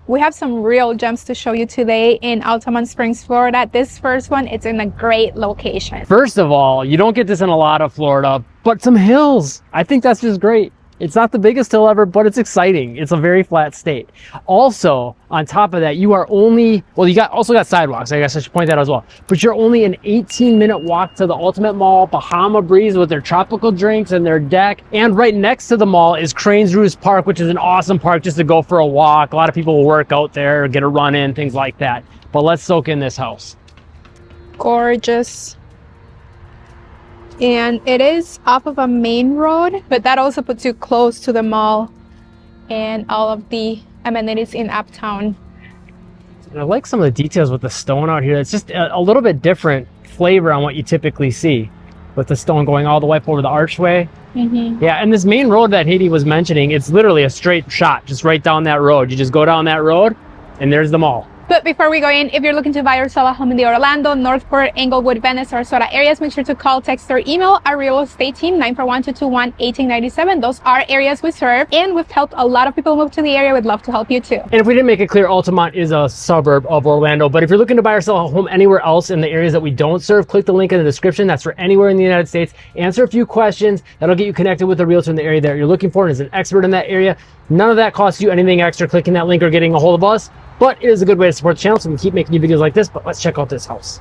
We have some real gems to show you today in Altamonte Springs, Florida. This first one, it's in a great location. First of all, you don't get this in a lot of Florida, but some hills. I think that's just great. It's not the biggest hill ever, but it's exciting. It's a very flat state. Also, on top of that, you are only, well, you also got sidewalks. I guess I should point that out as well. But you're only an 18-minute walk to the Ultimate Mall, Bahama Breeze with their tropical drinks and their deck. And right next to the mall is Cranes Roost Park, which is an awesome park just to go for a walk. A lot of people will work out there, get a run in, things like that. But let's soak in this house. Gorgeous. And it is off of a main road, but that also puts you close to the mall and all of the amenities in Uptown. And I like some of the details with the stone out here. It's just a little bit different flavor on what you typically see, with the stone going all the way up over the archway. Yeah, and this main road that Haiti was mentioning, it's literally a straight shot, just right down that road. You just go down that road, and there's the mall. But before we go in, if you're looking to buy or sell a home in the Orlando, Northport, Englewood, Venice, Sarasota areas, make sure to call, text, or email our real estate team, 941-221-1897. Those are areas we serve, and we've helped a lot of people move to the area. We'd love to help you too. And if we didn't make it clear, Altamont is a suburb of Orlando. But if you're looking to buy or sell a home anywhere else in the areas that we don't serve, click the link in the description. That's for anywhere in the United States. Answer a few questions. That'll get you connected with a realtor in the area that you're looking for and is an expert in that area. None of that costs you anything extra clicking that link or getting a hold of us. But it is a good way to support the channel, so we can keep making you videos like this. But let's check out this house.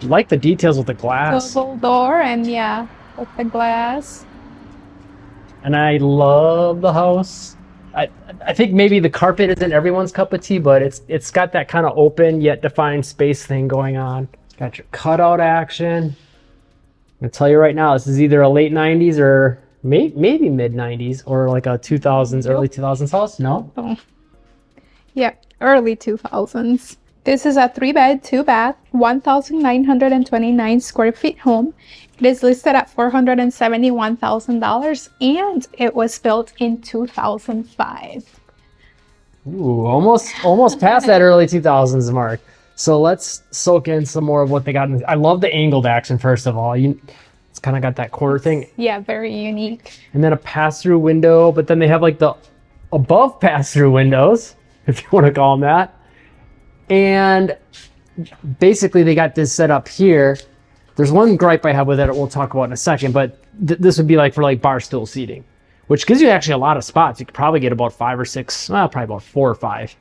I like the details with the glass. Double door, and yeah, with the glass. And I love the house. I think maybe the carpet isn't everyone's cup of tea, but it's got that kind of open yet defined space thing going on. Got your cutout action. I'm gonna tell you right now, this is either a late 90s or maybe mid 90s or like a 2000s, early 2000s house. No? Oh. Yeah, early 2000s. This is a 3-bed, 2-bath, 1,929 square feet home. It is listed at $471,000 and it was built in 2005. Ooh, almost past that early 2000s mark. So let's soak in some more of what they got. I love the angled action, first of all. It's kind of got that corner thing. Yeah, very unique. And then a pass-through window, but then they have like the above pass-through windows, if you want to call them that. And basically they got this set up here. There's one gripe I have with it we'll talk about in a second, but this would be like for like bar stool seating, which gives you actually a lot of spots. You could probably get about 5 or 6, well, probably about 4 or 5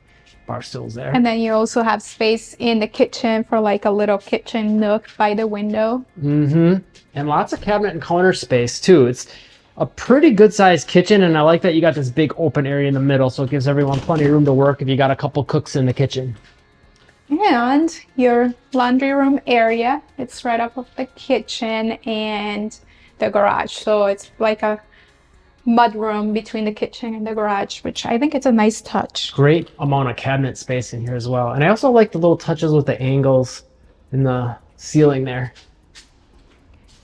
bar stools there. And then you also have space in the kitchen for like a little kitchen nook by the window. And lots of cabinet and counter space too. It's a pretty good sized kitchen, and I like that you got this big open area in the middle, so it gives everyone plenty of room to work if you got a couple cooks in the kitchen. And your laundry room area, it's right up of the kitchen and the garage. So it's like a mud room between the kitchen and the garage, which I think it's a nice touch. Great amount of cabinet space in here as well. And I also like the little touches with the angles in the ceiling there.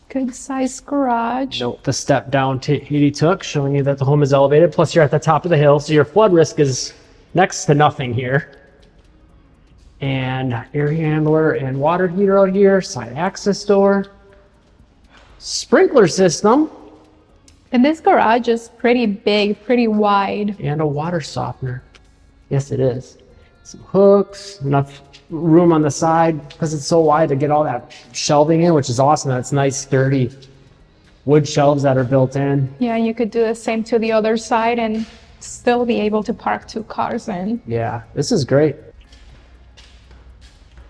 Good size garage. Note the step down Haiti took, showing you that the home is elevated. Plus you're at the top of the hill, so your flood risk is next to nothing here. And air handler and water heater out here, side access door, sprinkler system. And this garage is pretty big, pretty wide. And a water softener. Yes, it is. Some hooks, enough room on the side because it's so wide to get all that shelving in, which is awesome. That's nice, sturdy wood shelves that are built in. Yeah, you could do the same to the other side and still be able to park 2 cars in. Yeah, this is great.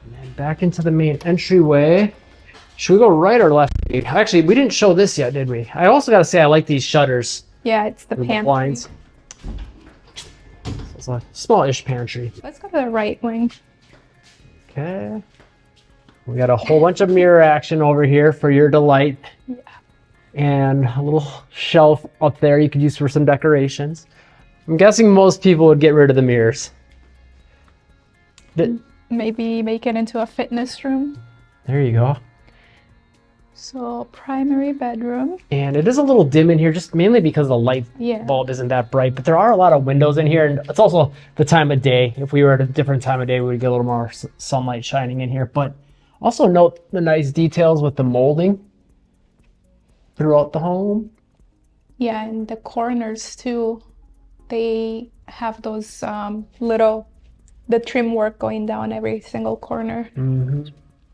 And then back into the main entryway. Should we go right or left? Actually, we didn't show this yet, did we? I also got to say I like these shutters. Yeah, it's the pantry. Blinds. It's a small-ish pantry. Let's go to the right wing. Okay. We got a whole bunch of mirror action over here for your delight. Yeah. And a little shelf up there you could use for some decorations. I'm guessing most people would get rid of the mirrors. Maybe make it into a fitness room. There you go. So primary bedroom. And it is a little dim in here, just mainly because the light bulb isn't that bright, but there are a lot of windows in here, and it's also the time of day. If we were at a different time of day, we would get a little more sunlight shining in here. But also note the nice details with the molding throughout the home. Yeah, and the corners too. they have those the trim work going down every single corner.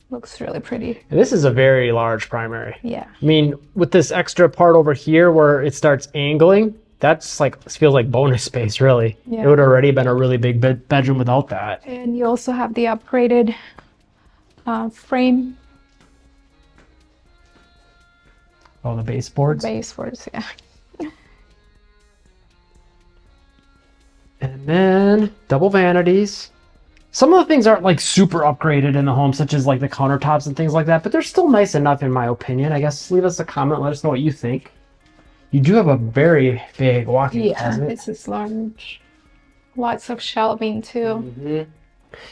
Looks really pretty. This is a very large primary. Yeah. I mean, with this extra part over here where it starts angling, that's like, feels like bonus space, really. Yeah. It would already been a really big bedroom without that. And you also have the upgraded frame. Oh, the baseboards. Baseboards, yeah. And then double vanities. Some of the things aren't like super upgraded in the home, such as like the countertops and things like that, but they're still nice enough in my opinion. I guess leave us a comment, let us know what you think. You do have a very big walk-in closet. This is large. Lots of shelving too.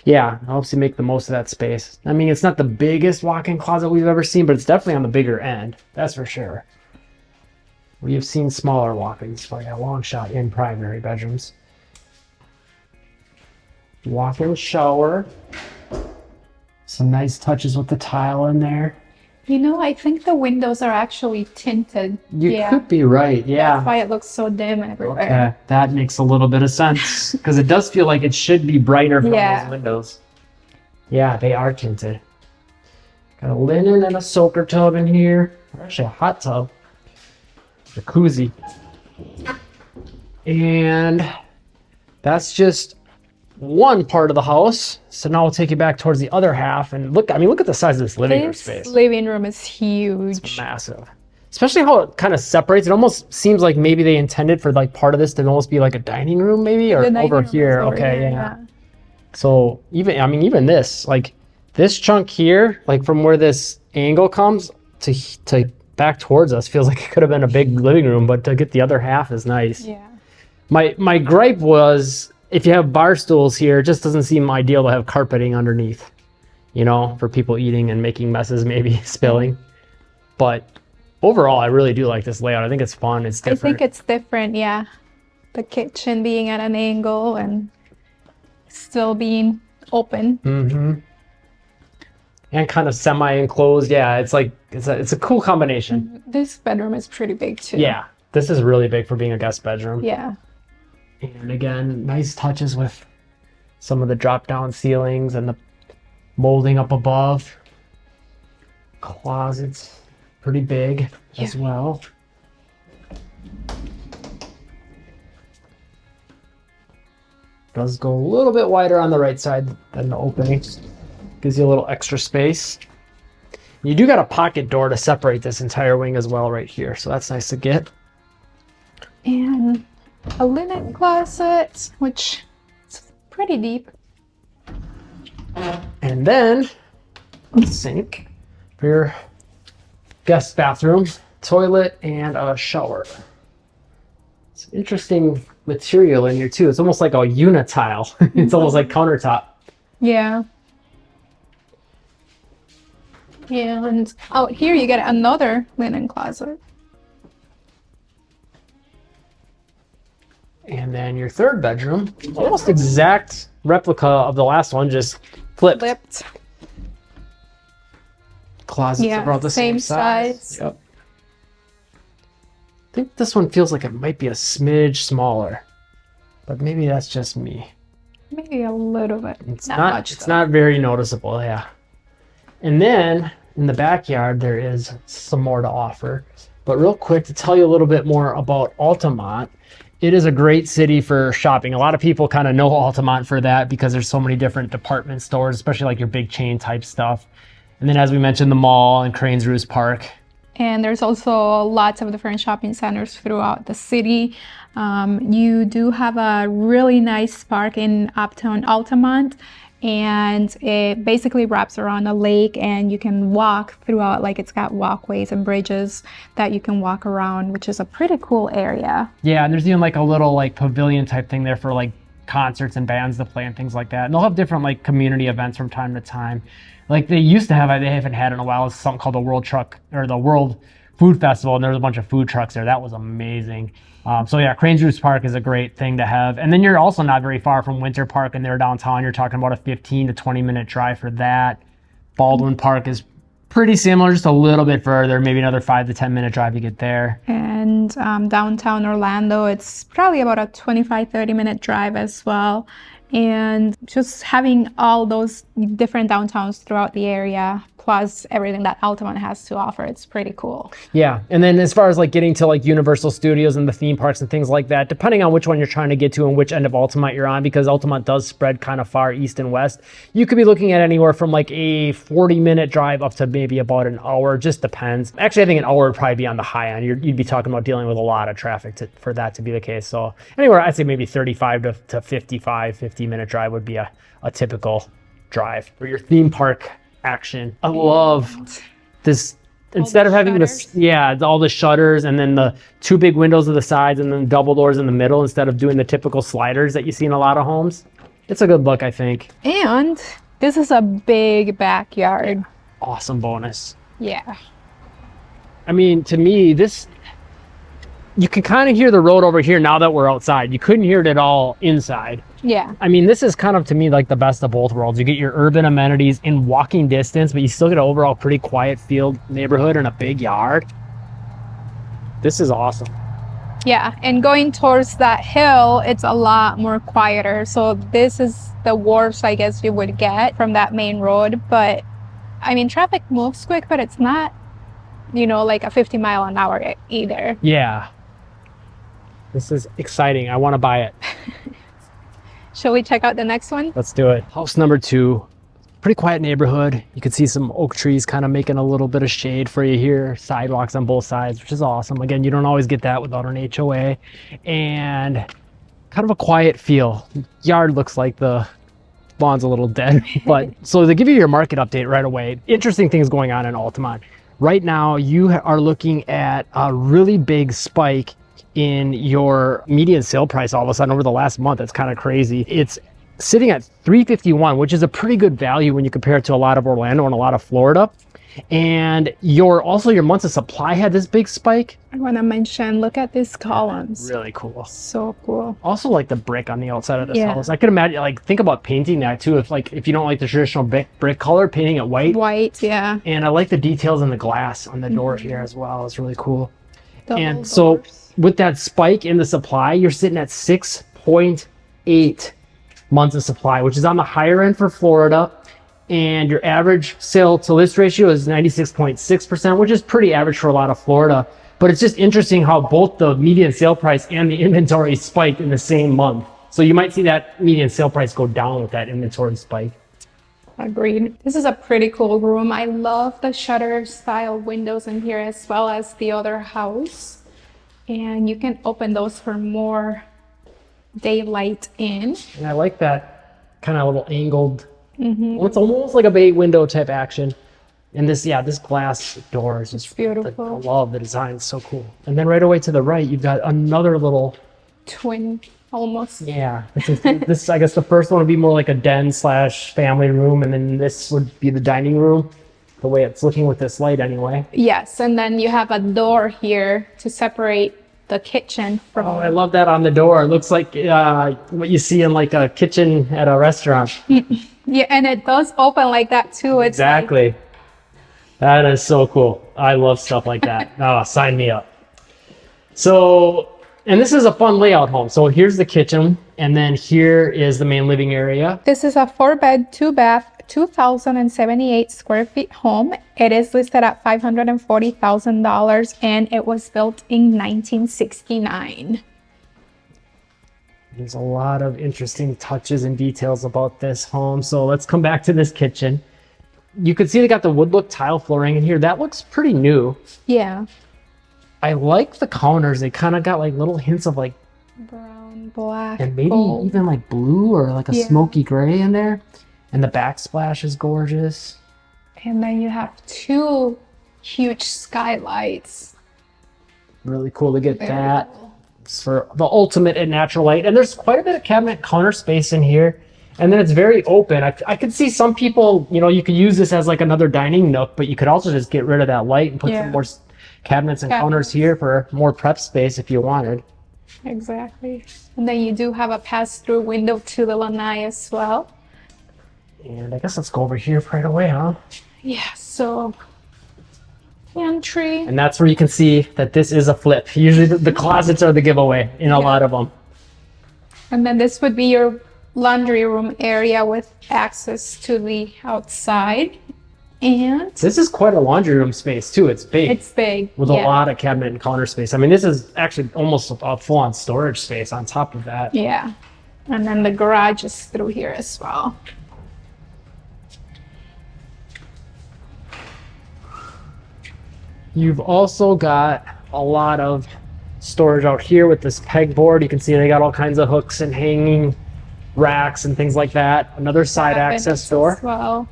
Yeah, it helps you make the most of that space. I mean, it's not the biggest walk-in closet we've ever seen, but it's definitely on the bigger end. That's for sure. We have seen smaller walk-ins for a long shot in primary bedrooms. Walk-in shower. Some nice touches with the tile in there. You know, I think the windows are actually tinted. You could be right, yeah. That's why it looks so dim everywhere. Okay, that makes a little bit of sense because it does feel like it should be brighter from those windows. Yeah, they are tinted. Got a linen and a soaker tub in here. Or actually, a hot tub. Jacuzzi. And that's just one part of the house. So now we'll take you back towards the other half and look. I mean, look at the size of this living room space. This living room is huge. It's massive. Especially how it kind of separates. It almost seems like maybe they intended for like part of this to almost be like a dining room, maybe, or over here. Okay, yeah. So even this, like this chunk here, like from where this angle comes to back towards us, feels like it could have been a big living room, but to get the other half is nice. Yeah. My gripe was, if you have bar stools here, it just doesn't seem ideal to have carpeting underneath, you know, for people eating and making messes, maybe spilling. But overall, I really do like this layout. I think it's fun. It's different. I think it's different, yeah. The kitchen being at an angle and still being open. And kind of semi-enclosed. Yeah, it's like it's a cool combination. This bedroom is pretty big too. Yeah, this is really big for being a guest bedroom. Yeah. And again, nice touches with some of the drop-down ceilings and the molding up above. Closets, pretty big as well. Does go a little bit wider on the right side than the opening. Gives you a little extra space. You do got a pocket door to separate this entire wing as well right here, so that's nice to get. And a linen closet, which is pretty deep. And then a sink for your guest bathroom, toilet, and a shower. It's interesting material in here too. It's almost like a unitile. It's almost like countertop. Yeah. Yeah, and out here you get another linen closet. And then your third bedroom, almost exact replica of the last one, just flipped. Closets about the same size. Yep. I think this one feels like it might be a smidge smaller, but maybe that's just me. Maybe a little bit. It's not much. It's not very noticeable, yeah. And then in the backyard, there is some more to offer. But real quick, to tell you a little bit more about Altamonte, it is a great city for shopping. A lot of people kind of know Altamonte for that because there's so many different department stores, especially like your big chain type stuff. And then as we mentioned, the mall and Cranes Roost Park. And there's also lots of different shopping centers throughout the city. You do have a really nice park in Uptown Altamonte, and it basically wraps around a lake, and you can walk throughout, like it's got walkways and bridges that you can walk around, which is a pretty cool area. Yeah, and there's even like a little like pavilion type thing there for like concerts and bands to play and things like that. And they'll have different like community events from time to time. Like they used to have, they haven't had in a while, it's something called the World Food Festival, and there was a bunch of food trucks there. That was amazing. So yeah, Cranes Roost Park is a great thing to have. And then you're also not very far from Winter Park and they're downtown. You're talking about a 15 to 20 minute drive for that. Baldwin Park is Pretty similar, just a little bit further, maybe another 5 to 10 minute drive to get there. And downtown Orlando, it's probably about a 25-30 minute drive as well. And just having all those different downtowns throughout the area, plus everything that Altamont has to offer, it's pretty cool. Yeah, and then as far as like getting to like Universal Studios and the theme parks and things like that, depending on which one you're trying to get to and which end of Altamont you're on, because Altamont does spread kind of far east and west, you could be looking at anywhere from like a 40-minute drive up to maybe about an hour. Just depends. Actually, I think an hour would probably be on the high end. You'd be talking about dealing with a lot of traffic for that to be the case. So anywhere, I'd say maybe 35 to 50-minute drive would be a typical drive for your theme park action. I love this. Instead of having this, all the shutters and then the 2 big windows to the sides and then double doors in the middle, instead of doing the typical sliders that you see in a lot of homes, it's a good look, I think. And this is a big backyard. Awesome bonus. Yeah. I mean, to me, this, you can kind of hear the road over here now that we're outside. You couldn't hear it at all inside. Yeah. I mean, this is kind of, to me, like the best of both worlds. You get your urban amenities in walking distance, but you still get an overall pretty quiet field neighborhood and a big yard. This is awesome. Yeah, and going towards that hill, it's a lot more quieter. So this is the worst, I guess, you would get from that main road. But, I mean, traffic moves quick, but it's not, like a 50-mile-an-hour either. Yeah. This is exciting. I want to buy it. Shall we check out the next one? Let's do it. House number 2. Pretty quiet neighborhood. You can see some oak trees kind of making a little bit of shade for you here. Sidewalks on both sides, which is awesome. Again, you don't always get that without an HOA. And kind of a quiet feel. Yard looks like the lawn's a little dead. But so to give you your market update right away, interesting things going on in Altamont. Right now, you are looking at a really big spike in your median sale price all of a sudden over the last month. That's kind of crazy. It's sitting at $351, which is a pretty good value when you compare it to a lot of Orlando and a lot of Florida. And your months of supply had this big spike. I want to mention, look at these columns. Really cool. So cool. Also like the brick on the outside of this house. I could imagine, like, think about painting that too. If you don't like the traditional brick color, painting it white. White, yeah. And I like the details in the glass on the door here as well. It's really cool. Double and doors. So with that spike in the supply, you're sitting at 6.8 months of supply, which is on the higher end for Florida. And your average sale to list ratio is 96.6%, which is pretty average for a lot of Florida. But it's just interesting how both the median sale price and the inventory spiked in the same month. So you might see that median sale price go down with that inventory spike. Agreed. This is a pretty cool room. I love the shutter style windows in here as well as the other house. And you can open those for more daylight in. And I like that kind of little angled, well, it's almost like a bay window type action. And this glass door is just beautiful. I love the design. It's so cool. And then right away to the right, you've got another little twin almost. Yeah. This, I guess the first one would be more like a den / family room. And then this would be the dining room, the way it's looking with this light anyway. Yes. And then you have a door here to separate the kitchen from. Oh, I love that on the door. It looks like what you see in like a kitchen at a restaurant. Yeah, and it does open like that too. It's exactly. Like... That is so cool. I love stuff like that. Oh, sign me up. So, and this is a fun layout home. So here's the kitchen, and then here is the main living area. This is a 4-bed, 2-bath, 2,078 square feet home. It is listed at $540,000, and it was built in 1969. There's a lot of interesting touches and details about this home. So let's come back to this kitchen. You can see they got the wood look tile flooring in here. That looks pretty new. Yeah. I like the counters. They kind of got like little hints of like brown, black, and maybe gold. Even like blue or like a smoky gray in there. And the backsplash is gorgeous. And then you have 2 huge skylights. Really cool to get that. Cool. For the ultimate in natural light. And there's quite a bit of cabinet counter space in here. And then it's very open. I could see some people, you could use this as like another dining nook, but you could also just get rid of that light and put some more cabinets and counters here for more prep space if you wanted. Exactly. And then you do have a pass-through window to the lanai as well. And I guess let's go over here right away, huh? Yeah, so pantry. And that's where you can see that this is a flip. Usually the closets are the giveaway in a lot of them. And then this would be your laundry room area with access to the outside. And this is quite a laundry room space too. It's big. It's big. With a lot of cabinet and counter space. I mean, this is actually almost a full-on storage space on top of that. Yeah. And then the garage is through here as well. You've also got a lot of storage out here with this pegboard. You can see they got all kinds of hooks and hanging racks and things like that. Another side access door. As well.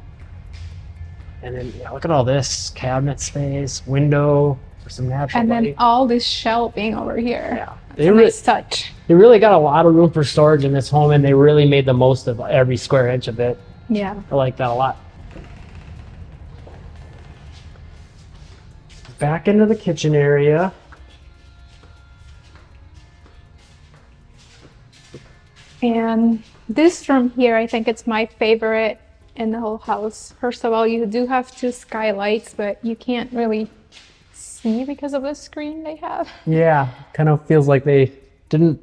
And then look at all this cabinet space, window for some natural light. And then all this shelving over here. Yeah, that's a nice touch. They really got a lot of room for storage in this home, and they really made the most of every square inch of it. Yeah, I like that a lot. Back into the kitchen area. And this room here, I think it's my favorite in the whole house. First of all, you do have 2 skylights, but you can't really see because of the screen they have. Yeah, kind of feels like they didn't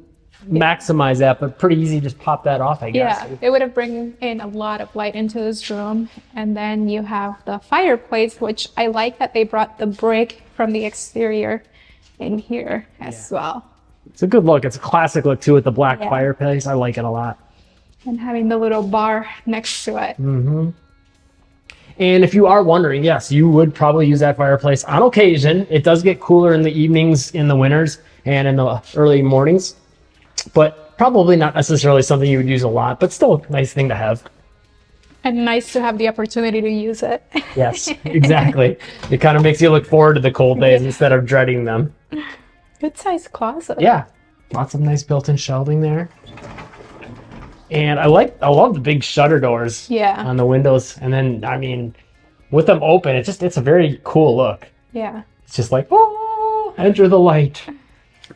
maximize that, but pretty easy to just pop that off, I guess. Yeah, it would have bring in a lot of light into this room. And then you have the fireplace, which I like that they brought the brick from the exterior in here as well. It's a good look. It's a classic look too with the black fireplace. I like it a lot. And having the little bar next to it. Mm-hmm. And if you are wondering, yes, you would probably use that fireplace on occasion. It does get cooler in the evenings, in the winters, and in the early mornings. But probably not necessarily something you would use a lot, but still a nice thing to have. And nice to have the opportunity to use it. Yes, exactly. It kind of makes you look forward to the cold days instead of dreading them. Good size closet. Yeah, lots of nice built-in shelving there. And I love the big shutter doors on the windows. And then, I mean, with them open, it's a very cool look. Yeah. It's just like, oh, enter the light.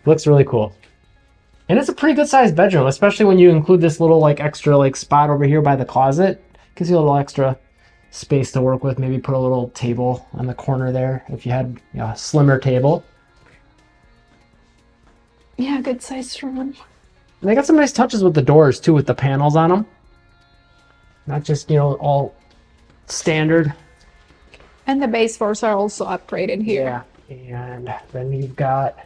Looks really cool. And it's a pretty good sized bedroom, especially when you include this little extra spot over here by the closet. Gives you a little extra space to work with. Maybe put a little table on the corner there if you had a slimmer table. Yeah, good sized room. And they got some nice touches with the doors too, with the panels on them. Not just, all standard. And the baseboards are also upgraded here. Yeah. And then you've got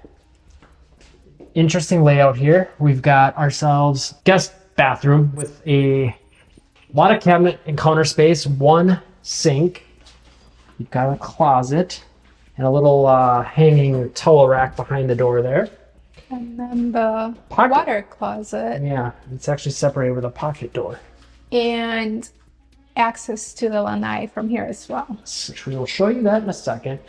interesting layout here. We've got ourselves guest bathroom with a lot of cabinet and counter space, 1 sink. You've got a closet and a little hanging towel rack behind the door there. And then the water closet. Yeah, it's actually separated with a pocket door. And access to the lanai from here as well. So we'll show you that in a second.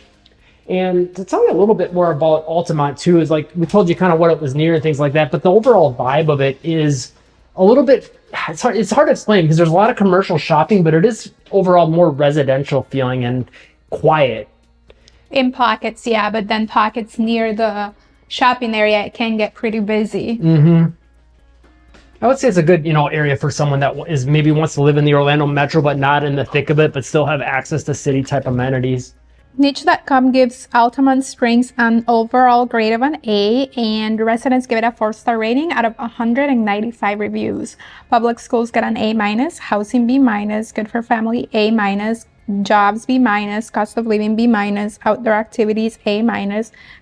And to tell you a little bit more about Altamonte too, is we told you kind of what it was near and things like that, but the overall vibe of it is a little bit, it's hard to explain because there's a lot of commercial shopping, but it is overall more residential feeling and quiet. In pockets, yeah, but then pockets near the shopping area, it can get pretty busy. Mm-hmm. I would say it's a good, area for someone that is maybe wants to live in the Orlando metro, but not in the thick of it, but still have access to city type amenities. Niche.com gives Altamonte Springs an overall grade of an A, and residents give it a 4-star rating out of 195 reviews. Public schools get an A-, housing B-, good for family A-, jobs B-, cost of living B-, outdoor activities A-,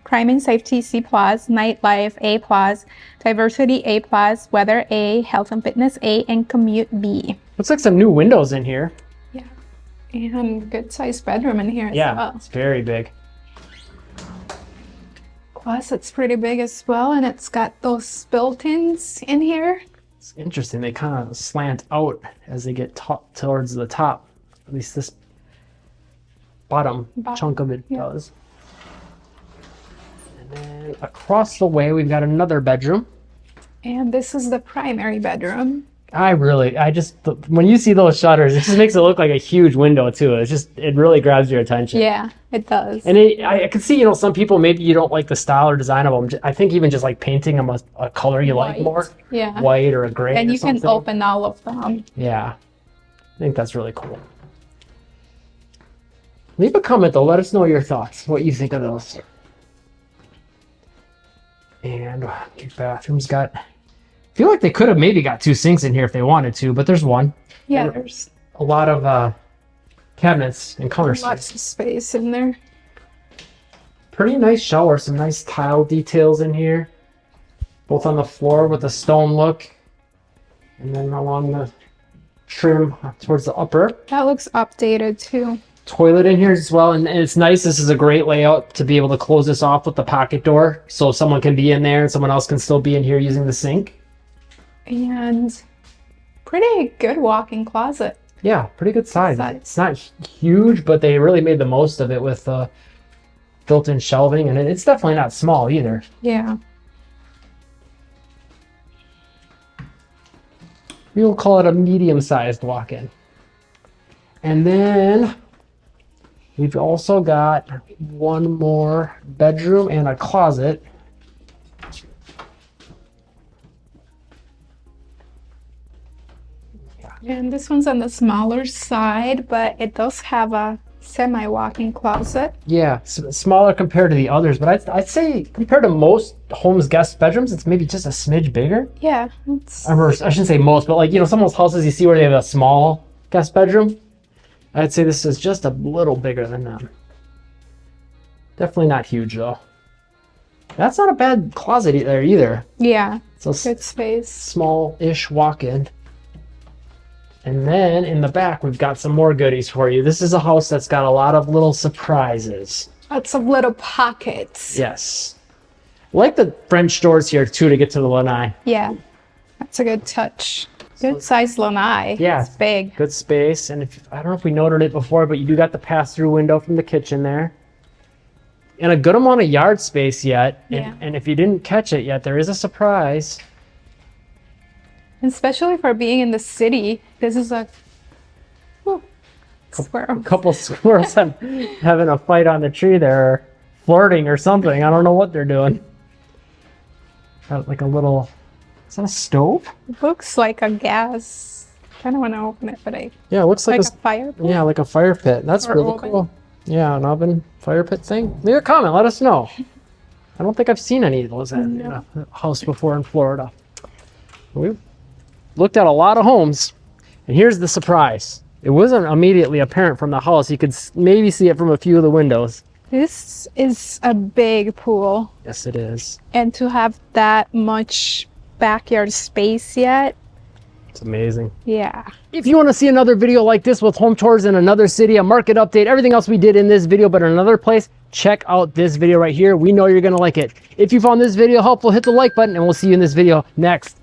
crime and safety C+, nightlife A+, diversity A+, weather A, health and fitness A, and commute B. Looks like some new windows in here. Yeah, and good sized bedroom in here as well. Yeah, it's very big. Closet's pretty big as well, and it's got those built-ins in here. It's interesting. They kind of slant out as they get towards the top. At least this bottom chunk of it does. And then across the way, we've got another bedroom. And this is the primary bedroom. When you see those shutters, it just makes it look like a huge window too. It really grabs your attention. Yeah, it does. And I can see, some people, maybe you don't like the style or design of them. I think even just painting them a color you like more. Yeah. White or a gray. And you can open all of them. Yeah. I think that's really cool. Leave a comment though. Let us know your thoughts, what you think of those. And the bathroom's got, I feel like they could have maybe got 2 sinks in here if they wanted to, but there's one. Yeah, And there's a lot of cabinets and counter lots space. of space in there. Pretty nice shower, some nice tile details in here. Both on the floor with a stone look. And then along the trim towards the upper. That looks updated too. Toilet in here as well, and it's nice. This is a great layout to be able to close this off with the pocket door, so someone can be in there and someone else can still be in here using the sink. And pretty good walk-in closet. Yeah, pretty good size. Size. It's not huge, but they really made the most of it with built-in shelving, and it's definitely not small either. Yeah. We'll call it a medium-sized walk-in. And then we've also got one more bedroom and a closet. And this one's on the smaller side, but it does have a semi-walk-in closet. Yeah, smaller compared to the others, but I'd say compared to most homes' guest bedrooms, it's maybe just a smidge bigger. Yeah. It's, Or I shouldn't say most, but like, you know, some of those houses you see where they have a small guest bedroom. I'd say this is just a little bigger than them. Definitely not huge though. That's not a bad closet there either. yeah. So Good space. small-ish walk-in. And then in the back, we've got some more goodies for you. This is a house that's got a lot of little surprises. Lots of little pockets. Yes. I like the French doors here too to get to the lanai. Yeah. That's a good touch. Good size lanai. Yeah. It's big. Good space. And if I don't know if we noted it before, but you do got the pass-through window from the kitchen there. And a good amount of yard space yet. Yeah. And if you didn't catch it yet, there is a surprise. Especially for being in the city. This is a squirrel. A couple squirrels having a fight on the tree there, or flirting or something. I don't know what they're doing. Got like a little, is that a stove? It looks like a gas. I kind of want to open it, but Yeah, it looks like, like a fire pit. yeah, like a fire pit. That's Or really oven. cool. Yeah, an oven fire pit thing. Leave a comment. Let us know. I don't think I've seen any of those in a house before in Florida. We've looked at a lot of homes, and here's the surprise. It wasn't immediately apparent from the house. You could maybe see it from a few of the windows. This is a big pool. Yes, it is. And to have that much backyard space yet, It's amazing. yeah. If you want to see another video like this with home tours in another city, a market update, everything else we did in this video, but in another place, check out this video right here. We know you're going to like it. If you found this video helpful, hit the like button, and we'll see you in this video next.